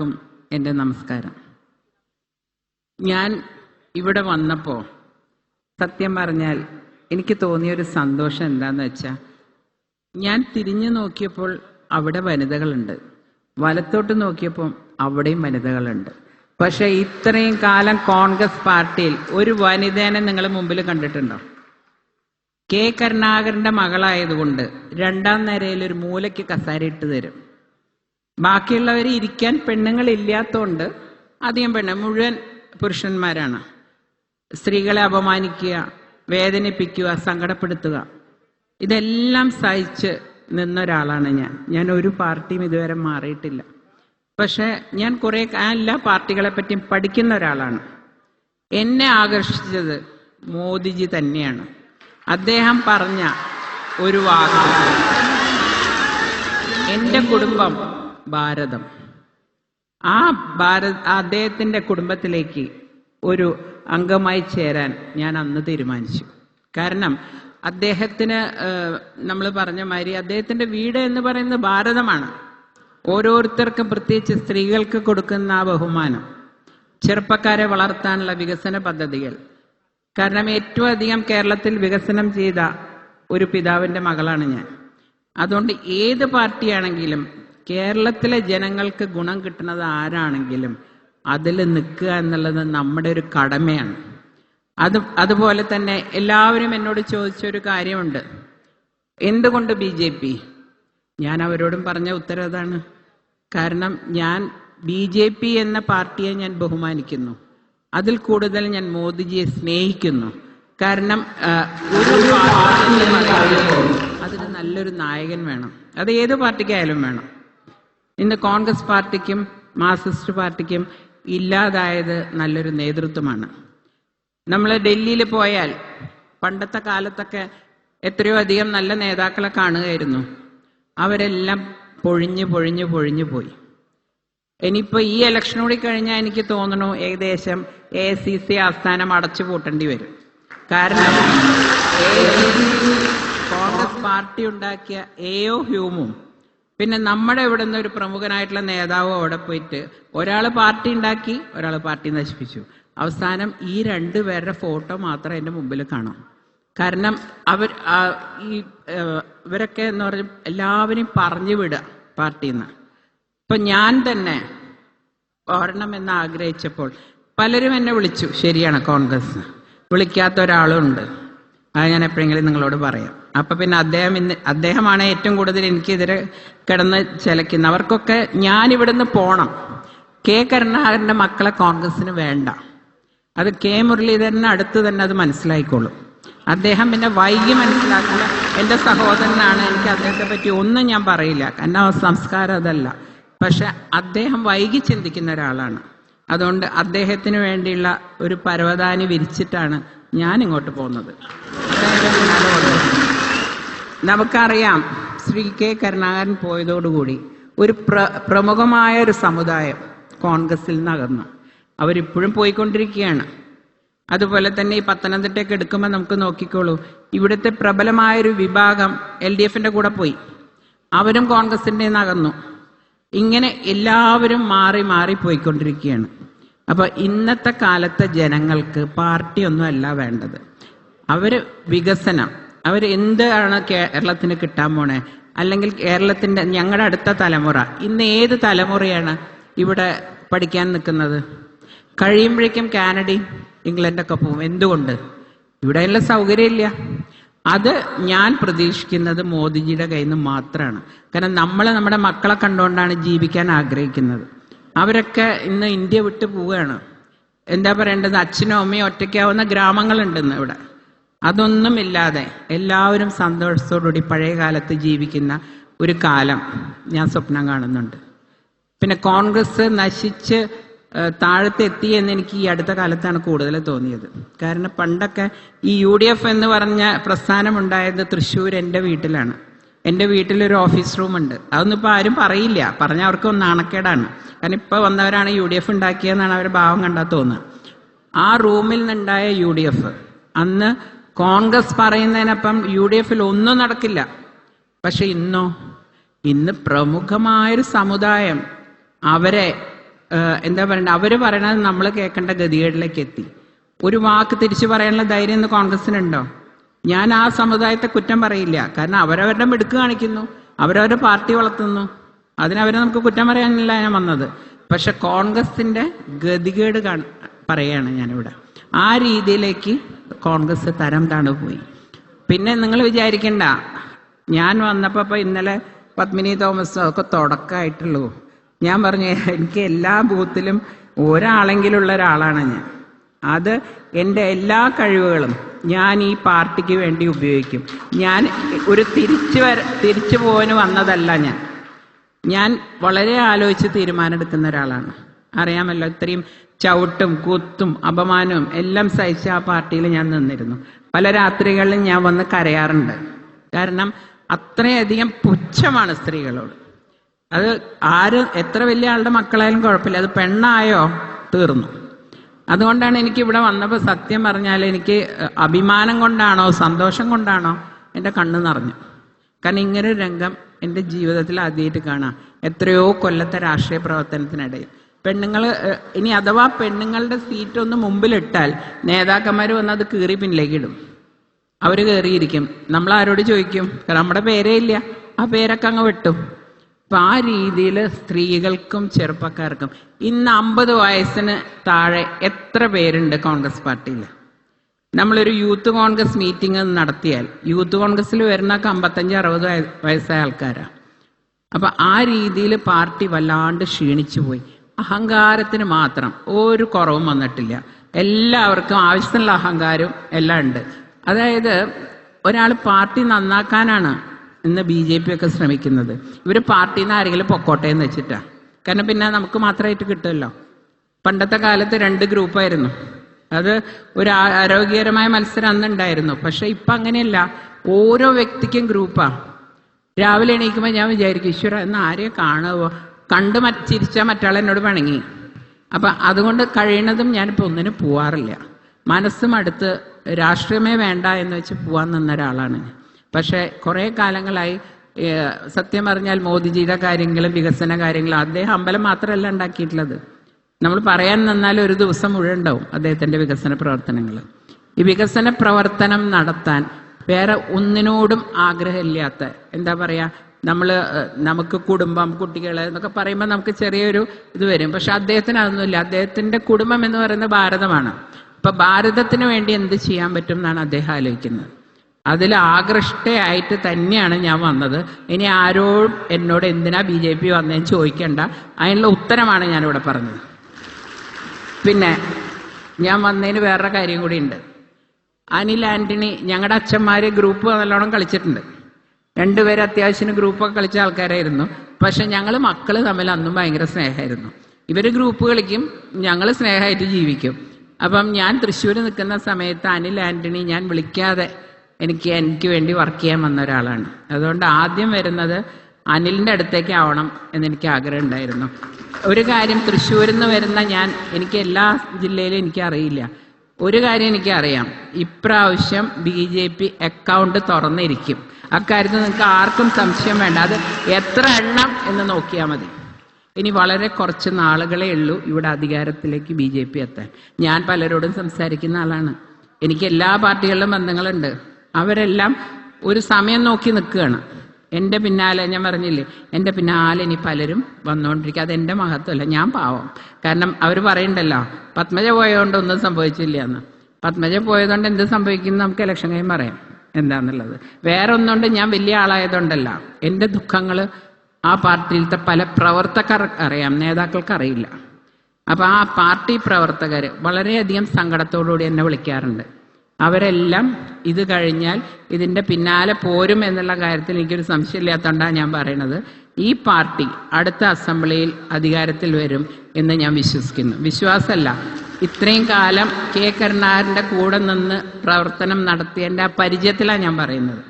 എല്ലാവർക്കും എൻ്റെ നമസ്കാരം. ഞാൻ ഇവിടെ വന്നപ്പോൾ സത്യം പറഞ്ഞാൽ എനിക്ക് തോന്നിയൊരു സന്തോഷം എന്താണെന്ന് വെച്ചാൽ, ഞാൻ തിരിഞ്ഞു നോക്കിയപ്പോൾ അവിടെ വനിതകളുണ്ട്, വലത്തോട്ട് നോക്കിയപ്പോൾ അവിടെയും വനിതകളുണ്ട്. പക്ഷെ ഇത്രയും കാലം കോൺഗ്രസ് പാർട്ടിയിൽ ഒരു വനിതേനെ നിങ്ങൾ മുമ്പിൽ കണ്ടിട്ടുണ്ടോ? കെ കരുണാകരന്റെ മകളായതുകൊണ്ട് രണ്ടാം നിരയിൽ ഒരു മൂലയ്ക്ക് കസേര ഇട്ട് തരും. ബാക്കിയുള്ളവർ ഇരിക്കാൻ പെണ്ണുങ്ങളില്ലാത്തതുകൊണ്ട് അധികം മുഴുവൻ പുരുഷന്മാരാണ്. സ്ത്രീകളെ അപമാനിക്കുക, വേദനിപ്പിക്കുക, സങ്കടപ്പെടുത്തുക, ഇതെല്ലാം സഹിച്ച് നിന്നൊരാളാണ് ഞാൻ ഒരു പാർട്ടിയും ഇതുവരെ മാറിയിട്ടില്ല. പക്ഷെ ഞാൻ കുറെ എല്ലാ പാർട്ടികളെ പറ്റിയും പഠിക്കുന്ന ഒരാളാണ്. എന്നെ ആകർഷിച്ചത് മോദിജി തന്നെയാണ്. അദ്ദേഹം പറഞ്ഞ ഒരു വാക്ക്, എൻ്റെ കുടുംബം ഭാരതം. അദ്ദേഹത്തിന്റെ കുടുംബത്തിലേക്ക് ഒരു അംഗമായി ചേരാൻ ഞാൻ അന്ന് തീരുമാനിച്ചു. കാരണം അദ്ദേഹത്തിന് നമ്മൾ പറഞ്ഞ മാതിരി അദ്ദേഹത്തിന്റെ വീട് എന്ന് പറയുന്നത് ഭാരതമാണ്. ഓരോരുത്തർക്കും, പ്രത്യേകിച്ച് സ്ത്രീകൾക്ക് കൊടുക്കുന്ന ആ ബഹുമാനം, ചെറുപ്പക്കാരെ വളർത്താനുള്ള വികസന പദ്ധതികൾ. കാരണം ഏറ്റവും അധികം കേരളത്തിൽ വികസനം ചെയ്ത ഒരു പിതാവിന്റെ മകളാണ് ഞാൻ. അതുകൊണ്ട് ഏത് പാർട്ടിയാണെങ്കിലും കേരളത്തിലെ ജനങ്ങൾക്ക് ഗുണം കിട്ടുന്നത് ആരാണെങ്കിലും അതിൽ നിൽക്കുക എന്നുള്ളത് നമ്മുടെ ഒരു കടമയാണ്. അതുപോലെ തന്നെ എല്ലാവരും എന്നോട് ചോദിച്ചൊരു കാര്യമുണ്ട്, എന്തുകൊണ്ട് BJP? ഞാൻ അവരോടും പറഞ്ഞ ഉത്തരം അതാണ്. കാരണം ഞാൻ BJP എന്ന പാർട്ടിയെ ഞാൻ ബഹുമാനിക്കുന്നു. അതിൽ കൂടുതൽ ഞാൻ മോദിജിയെ സ്നേഹിക്കുന്നു. കാരണം അതിന് നല്ലൊരു നായകൻ വേണം. അത് ഏത് പാർട്ടിക്കായാലും വേണം. ഇന്ന് കോൺഗ്രസ് പാർട്ടിക്കും മാർക്സിസ്റ്റ് പാർട്ടിക്കും ഇല്ലാതായത് നല്ലൊരു നേതൃത്വമാണ്. നമ്മൾ ഡൽഹിയിൽ പോയാൽ പണ്ടത്തെ കാലത്തൊക്കെ എത്രയോ അധികം നല്ല നേതാക്കളെ കാണുകയായിരുന്നു. അവരെല്ലാം പൊഴിഞ്ഞു പോയി. ഇനിയിപ്പോൾ ഈ ഇലക്ഷൻ കൂടി കഴിഞ്ഞാൽ എനിക്ക് തോന്നുന്നു ഏകദേശം AICC ആസ്ഥാനം അടച്ചു പൂട്ടേണ്ടി വരും. കാരണം കോൺഗ്രസ് പാർട്ടി ഉണ്ടാക്കിയ AO ഹ്യൂമും പിന്നെ നമ്മുടെ ഇവിടെ നിന്ന് ഒരു പ്രമുഖനായിട്ടുള്ള നേതാവും അവിടെ പോയിട്ട് ഒരാൾ പാർട്ടി ഉണ്ടാക്കി, ഒരാൾ പാർട്ടി നശിപ്പിച്ചു. അവസാനം ഈ രണ്ടുപേരുടെ ഫോട്ടോ മാത്രം എൻ്റെ മുമ്പിൽ കാണാം. കാരണം ഇവരൊക്കെ എന്ന് പറഞ്ഞ എല്ലാവരെയും പറഞ്ഞു വിടുക പാർട്ടിയിൽ നിന്ന്. ഇപ്പൊ ഞാൻ തന്നെ വരണമെന്ന് ആഗ്രഹിച്ചപ്പോൾ പലരും എന്നെ വിളിച്ചു. ശരിയാണ്, കോൺഗ്രസ് വിളിക്കാത്ത ഒരാളും ഉണ്ട്. അത് ഞാൻ എപ്പോഴെങ്കിലും നിങ്ങളോട് പറയാം. അപ്പൊ പിന്നെ അദ്ദേഹമാണ് ഏറ്റവും കൂടുതൽ എനിക്കെതിരെ കിടന്ന് ചിലക്കുന്ന. അവർക്കൊക്കെ ഞാൻ ഇവിടുന്ന് പോണം. കെ കരുണാകരന്റെ മക്കളെ കോൺഗ്രസിന് വേണ്ട. അത് കെ മുരളീധരന് അടുത്ത് തന്നെ അത് മനസ്സിലായിക്കോളും. അദ്ദേഹം പിന്നെ വൈകി മനസ്സിലാക്കില്ല. എൻ്റെ സഹോദരനാണ്, എനിക്ക് അദ്ദേഹത്തെ പറ്റി ഒന്നും ഞാൻ പറയില്ല, കാരണം സംസ്കാരം അതല്ല. പക്ഷെ അദ്ദേഹം വൈകി ചിന്തിക്കുന്ന ഒരാളാണ്. അതുകൊണ്ട് അദ്ദേഹത്തിന് വേണ്ടിയുള്ള ഒരു പരവതാനി വിരിച്ചിട്ടാണ് ഞാൻ ഇങ്ങോട്ട് പോകുന്നത്. നമുക്കറിയാം, ശ്രീ കെ കരുണാകരൻ പോയതോടുകൂടി ഒരു പ്രമുഖമായ ഒരു സമുദായം കോൺഗ്രസിൽ നിന്നകന്നു. അവരിപ്പോഴും പോയിക്കൊണ്ടിരിക്കുകയാണ്. അതുപോലെ തന്നെ ഈ പത്തനംതിട്ടയൊക്കെ എടുക്കുമ്പോൾ നമുക്ക് നോക്കിക്കോളൂ, ഇവിടുത്തെ പ്രബലമായൊരു വിഭാഗം LDFന്റെ കൂടെ പോയി, അവരും കോൺഗ്രസിൻ്റെ നകന്നു. ഇങ്ങനെ എല്ലാവരും മാറി പോയിക്കൊണ്ടിരിക്കുകയാണ്. അപ്പൊ ഇന്നത്തെ കാലത്തെ ജനങ്ങൾക്ക് പാർട്ടിയൊന്നും അല്ല വേണ്ടത്. അവര് വികസനം, എന്താണ് കേരളത്തിന് കിട്ടാൻ പോണേ, അല്ലെങ്കിൽ കേരളത്തിന്റെ ഞങ്ങളുടെ അടുത്ത തലമുറ, ഇന്ന് ഏത് തലമുറയാണ് ഇവിടെ പഠിക്കാൻ നിൽക്കുന്നത്? കഴിയുമ്പോഴേക്കും കാനഡയും ഇംഗ്ലണ്ടൊക്കെ പോവും. എന്തുകൊണ്ട്? ഇവിടെയുള്ള സൗകര്യമില്ല. അത് ഞാൻ പ്രതീക്ഷിക്കുന്നത് മോദിജിയുടെ കയ്യിൽ നിന്ന് മാത്രമാണ്. കാരണം നമ്മൾ നമ്മുടെ മക്കളെ കണ്ടുകൊണ്ടാണ് ജീവിക്കാൻ ആഗ്രഹിക്കുന്നത്. അവരൊക്കെ ഇന്ന് ഇന്ത്യ വിട്ട് പോവുകയാണ്. എന്താ പറയേണ്ടത്, അച്ഛനും അമ്മയും ഒറ്റയ്ക്കാവുന്ന ഗ്രാമങ്ങളുണ്ടെന്ന് ഇവിടെ. അതൊന്നുമില്ലാതെ എല്ലാവരും സന്തോഷത്തോടുകൂടി പഴയ കാലത്ത് ജീവിക്കുന്ന ഒരു കാലം ഞാൻ സ്വപ്നം കാണുന്നുണ്ട്. പിന്നെ കോൺഗ്രസ് നശിച്ച് താഴത്തെത്തി എന്ന് എനിക്ക് ഈ അടുത്ത കാലത്താണ് കൂടുതൽ തോന്നിയത്. കാരണം പണ്ടൊക്കെ ഈ UDF എന്ന് പറഞ്ഞ പ്രസ്ഥാനം ഉണ്ടായത് തൃശ്ശൂർ എൻ്റെ വീട്ടിലാണ്. എൻ്റെ വീട്ടിലൊരു ഓഫീസ് റൂം ഉണ്ട്. അതൊന്നും ഇപ്പം ആരും പറയില്ല, പറഞ്ഞാൽ അവർക്ക് നാണക്കേടാണ്. കാരണം ഇപ്പം വന്നവരാണ് UDF ഉണ്ടാക്കിയതെന്നാണ് അവർ ഭാവം കണ്ടാൽ തോന്നുക. ആ റൂമിൽ നിന്നുണ്ടായ UDF അന്ന് കോൺഗ്രസ് പറയുന്നതിനപ്പം UDFൽ ഒന്നും നടക്കില്ല. പക്ഷെ ഇന്ന് പ്രമുഖമായൊരു സമുദായം അവരെ എന്താ പറയണ്ടത്, അവർ പറയണത് നമ്മൾ കേൾക്കേണ്ട ഗതികേടിലേക്ക് എത്തി. ഒരു വാക്ക് തിരിച്ചു പറയാനുള്ള ധൈര്യം ഇന്ന് കോൺഗ്രസിനുണ്ടോ? ഞാൻ ആ സമുദായത്തെ കുറ്റം പറയില്ല, കാരണം അവരവരുടെ മിടുക്ക് കാണിക്കുന്നു, അവരവരുടെ പാർട്ടി വളർത്തുന്നു, അതിനവരെ നമുക്ക് കുറ്റം പറയാനില്ല ഞാൻ വന്നത്. പക്ഷെ കോൺഗ്രസിന്റെ ഗതികേട് പറയാണ് ഞാനിവിടെ. ആ രീതിയിലേക്ക് കോൺഗ്രസ് തരം താണു പോയി. പിന്നെ നിങ്ങൾ വിചാരിക്കണ്ട, ഞാൻ വന്നപ്പോൾ ഇന്നലെ പത്മിനി തോമസ് ഒക്കെ തുടക്കമായിട്ടുള്ളൂ. ഞാൻ പറഞ്ഞു എനിക്ക് എല്ലാ ബൂത്തിലും ഒരാളെങ്കിലുള്ള ഒരാളാണ് ഞാൻ. അത് എൻ്റെ എല്ലാ കഴിവുകളും ഞാൻ ഈ പാർട്ടിക്ക് വേണ്ടി ഉപയോഗിക്കും. ഞാൻ ഒരു തിരിച്ചു പോകാൻ വന്നതല്ല. ഞാൻ വളരെ ആലോചിച്ച് തീരുമാനമെടുക്കുന്ന ഒരാളാണ്. അറിയാമല്ലോ, ഇത്രയും ചവിട്ടും കുത്തും അപമാനവും എല്ലാം സഹിച്ച ആ പാർട്ടിയിൽ ഞാൻ നിന്നിരുന്നു. പല രാത്രികളിലും ഞാൻ വന്ന് കരയാറുണ്ട്. കാരണം അത്രയധികം പുച്ഛമാണ് സ്ത്രീകളോട്. അത് എത്ര വലിയ ആളുടെ മക്കളായാലും കുഴപ്പമില്ല, അത് പെണ്ണായോ തീർന്നു. അതുകൊണ്ടാണ് എനിക്ക് ഇവിടെ വന്നപ്പോൾ സത്യം പറഞ്ഞാൽ എനിക്ക് അഭിമാനം കൊണ്ടാണോ സന്തോഷം കൊണ്ടാണോ എൻ്റെ കണ്ണ് നിറഞ്ഞു. കാരണം ഇങ്ങനൊരു രംഗം എൻ്റെ ജീവിതത്തിൽ ആദ്യമായിട്ട് കാണാം. എത്രയോ കൊല്ലത്തെ രാഷ്ട്രീയ പ്രവർത്തനത്തിനിടയിൽ പെണ്ണുങ്ങൾ, ഇനി അഥവാ പെണ്ണുങ്ങളുടെ സീറ്റ് ഒന്ന് മുമ്പിലിട്ടാൽ നേതാക്കന്മാർ വന്ന് അത് കീറി പിന്നിലേക്ക് ഇടും. അവർ കയറിയിരിക്കും. നമ്മൾ ആരോട് ചോദിക്കും? കാരണം നമ്മുടെ പേരേ ഇല്ല, ആ പേരൊക്കെ അങ്ങ് വെട്ടും. അപ്പം ആ രീതിയിൽ സ്ത്രീകൾക്കും ചെറുപ്പക്കാർക്കും ഇന്ന് 50 വയസ്സിന് താഴെ എത്ര പേരുണ്ട് കോൺഗ്രസ് പാർട്ടിയിൽ? നമ്മളൊരു യൂത്ത് കോൺഗ്രസ് മീറ്റിംഗ് നടത്തിയാൽ യൂത്ത് കോൺഗ്രസ്സിൽ വരുന്നൊക്കെ 55-60 വയസ്സായ ആൾക്കാരാണ്. അപ്പം ആ രീതിയിൽ പാർട്ടി വല്ലാണ്ട് ക്ഷീണിച്ചു പോയി. അഹങ്കാരത്തിന് മാത്രം ഒരു കുറവും വന്നിട്ടില്ല. എല്ലാവർക്കും ആവശ്യത്തിനുള്ള അഹങ്കാരവും എല്ലാം ഉണ്ട്. അതായത് ഒരാൾ പാർട്ടി നന്നാക്കാനാണ് ഇന്ന് BJP ഒക്കെ ശ്രമിക്കുന്നത്. ഇവർ പാർട്ടിയിൽ നിന്ന് ആരെങ്കിലും പൊക്കോട്ടെ എന്ന് വെച്ചിട്ടാണ്. കാരണം പിന്നെ നമുക്ക് മാത്രമായിട്ട് കിട്ടുമല്ലോ. പണ്ടത്തെ കാലത്ത് 2 ഗ്രൂപ്പായിരുന്നു. അത് ഒരു ആരോഗ്യകരമായ മത്സരം അന്നുണ്ടായിരുന്നു. പക്ഷെ ഇപ്പം അങ്ങനെയല്ല, ഓരോ വ്യക്തിക്കും ഗ്രൂപ്പാണ്. രാവിലെ എണീക്കുമ്പോൾ ഞാൻ വിചാരിക്കും, ഈശ്വര എന്ന് ആരെയും കാണുമോ, കണ്ട് ചിരിച്ചാൽ മറ്റാൾ എന്നോട് പിണങ്ങി. അപ്പം അതുകൊണ്ട് കഴിയണതും ഞാനിപ്പോൾ ഒന്നിനും പോവാറില്ല. മനസ്സും അടുത്ത് രാഷ്ട്രീയമേ വേണ്ട എന്ന് വെച്ച് പോവാൻ നിന്ന ഒരാളാണ്. പക്ഷെ കുറേ കാലങ്ങളായി സത്യം പറഞ്ഞാൽ മോദിജിയുടെ കാര്യങ്ങളും വികസന കാര്യങ്ങളും, അദ്ദേഹം അമ്പലം മാത്രമല്ല ഉണ്ടാക്കിയിട്ടുള്ളത്. നമ്മൾ പറയാൻ നിന്നാൽ ഒരു ദിവസം മുഴുവൻ ഉണ്ടാവും അദ്ദേഹത്തിൻ്റെ വികസന പ്രവർത്തനങ്ങൾ. ഈ വികസന പ്രവർത്തനം നടത്താൻ വേറെ ഒന്നിനോടും ആഗ്രഹമില്ലാത്ത, എന്താ പറയുക, നമുക്ക് കുടുംബം കുട്ടികൾ എന്നൊക്കെ പറയുമ്പോൾ നമുക്ക് ചെറിയൊരു ഇത് വരും. പക്ഷെ അദ്ദേഹത്തിന് അതൊന്നുമില്ല. അദ്ദേഹത്തിൻ്റെ കുടുംബം എന്ന് പറയുന്നത് ഭാരതമാണ്. അപ്പം ഭാരതത്തിന് വേണ്ടി എന്ത് ചെയ്യാൻ പറ്റും എന്നാണ് അദ്ദേഹം ആലോചിക്കുന്നത്. അതിൽ ആകൃഷ്ടയായിട്ട് തന്നെയാണ് ഞാൻ വന്നത്. ഇനി ആരോടും എന്നോട് എന്തിനാ BJP വന്നതെന്ന് ചോദിക്കേണ്ട, അതിനുള്ള ഉത്തരമാണ് ഞാനിവിടെ പറഞ്ഞത്. പിന്നെ ഞാൻ വന്നതിന് വേറൊരു കാര്യം കൂടി ഉണ്ട്. അനിൽ ആന്റണി, ഞങ്ങളുടെ അച്ഛന്മാർ ഗ്രൂപ്പ് നല്ലോണം കളിച്ചിട്ടുണ്ട്. 2 പേര് അത്യാവശ്യം ഗ്രൂപ്പൊക്കെ കളിച്ച ആൾക്കാരായിരുന്നു. പക്ഷെ ഞങ്ങൾ മക്കൾ തമ്മിൽ അന്നും ഭയങ്കര സ്നേഹമായിരുന്നു. ഇവർ ഗ്രൂപ്പ് കളിക്കും, ഞങ്ങൾ സ്നേഹമായിട്ട് ജീവിക്കും. അപ്പം ഞാൻ തൃശ്ശൂർ നിൽക്കുന്ന സമയത്ത് അനിൽ ആന്റണി ഞാൻ വിളിക്കാതെ എനിക്ക് വേണ്ടി വർക്ക് ചെയ്യാൻ വന്ന ഒരാളാണ്. അതുകൊണ്ട് ആദ്യം വരുന്നത് അനിലിൻ്റെ അടുത്തേക്ക് ആവണം എന്നെനിക്ക് ആഗ്രഹം ഉണ്ടായിരുന്നു. ഒരു കാര്യം, തൃശ്ശൂരിൽ നിന്ന് വരുന്ന എനിക്ക് എല്ലാ ജില്ലയിലും എനിക്കറിയില്ല. ഒരു കാര്യം എനിക്കറിയാം, ഇപ്രാവശ്യം BJP അക്കൗണ്ട് തുറന്നിരിക്കും. അക്കാര്യത്തിൽ നിങ്ങൾക്ക് ആർക്കും സംശയം വേണ്ട. അത് എത്ര എണ്ണം എന്ന് നോക്കിയാൽ മതി. ഇനി വളരെ കുറച്ച് നാളുകളേ ഉള്ളൂ ഇവിടെ അധികാരത്തിലേക്ക് BJP എത്താൻ. ഞാൻ പലരോടും സംസാരിക്കുന്ന ആളാണ്. എനിക്ക് എല്ലാ പാർട്ടികളിലും ബന്ധങ്ങളുണ്ട്. അവരെല്ലാം ഒരു സമയം നോക്കി നിൽക്കുകയാണ്. എൻ്റെ പിന്നാലെ, ഞാൻ പറഞ്ഞില്ലേ, എൻ്റെ പിന്നാലെ ഇനി പലരും വന്നുകൊണ്ടിരിക്കുക. അതെൻ്റെ മഹത്വമല്ല, ഞാൻ പാവം. കാരണം അവർ പറയണ്ടല്ലോ, പത്മജ പോയതുകൊണ്ട് ഒന്നും സംഭവിച്ചില്ല എന്ന്. പത്മജ പോയതുകൊണ്ട് എന്ത് സംഭവിക്കുന്നു നമുക്ക് ഇലക്ഷൻ കഴിയും പറയാം എന്താണെന്നുള്ളത്. വേറെ ഒന്നുകൊണ്ട് ഞാൻ വലിയ ആളായതുകൊണ്ടല്ല. എൻ്റെ ദുഃഖങ്ങൾ ആ പാർട്ടിയിലത്തെ പല പ്രവർത്തകർ അറിയാം, നേതാക്കൾക്ക് അറിയില്ല. അപ്പം ആ പാർട്ടി പ്രവർത്തകർ വളരെയധികം സങ്കടത്തോടുകൂടി എന്നെ വിളിക്കാറുണ്ട്. അവരെല്ലാം ഇത് കഴിഞ്ഞാൽ ഇതിൻ്റെ പിന്നാലെ പോരും എന്നുള്ള കാര്യത്തിൽ എനിക്കൊരു സംശയമില്ലാത്തതുകൊണ്ടാണ് ഞാൻ പറയണത്. ഈ പാർട്ടി അടുത്ത അസംബ്ലിയിൽ അധികാരത്തിൽ വരും എന്ന് ഞാൻ വിശ്വസിക്കുന്നു. വിശ്വാസമല്ല, ഇത്രയും കാലം കെ കരുണാകരൻ്റെ കൂടെ നിന്ന് പ്രവർത്തനം നടത്തിയതിൻ്റെ ആ പരിചയത്തിലാണ് ഞാൻ പറയുന്നത്.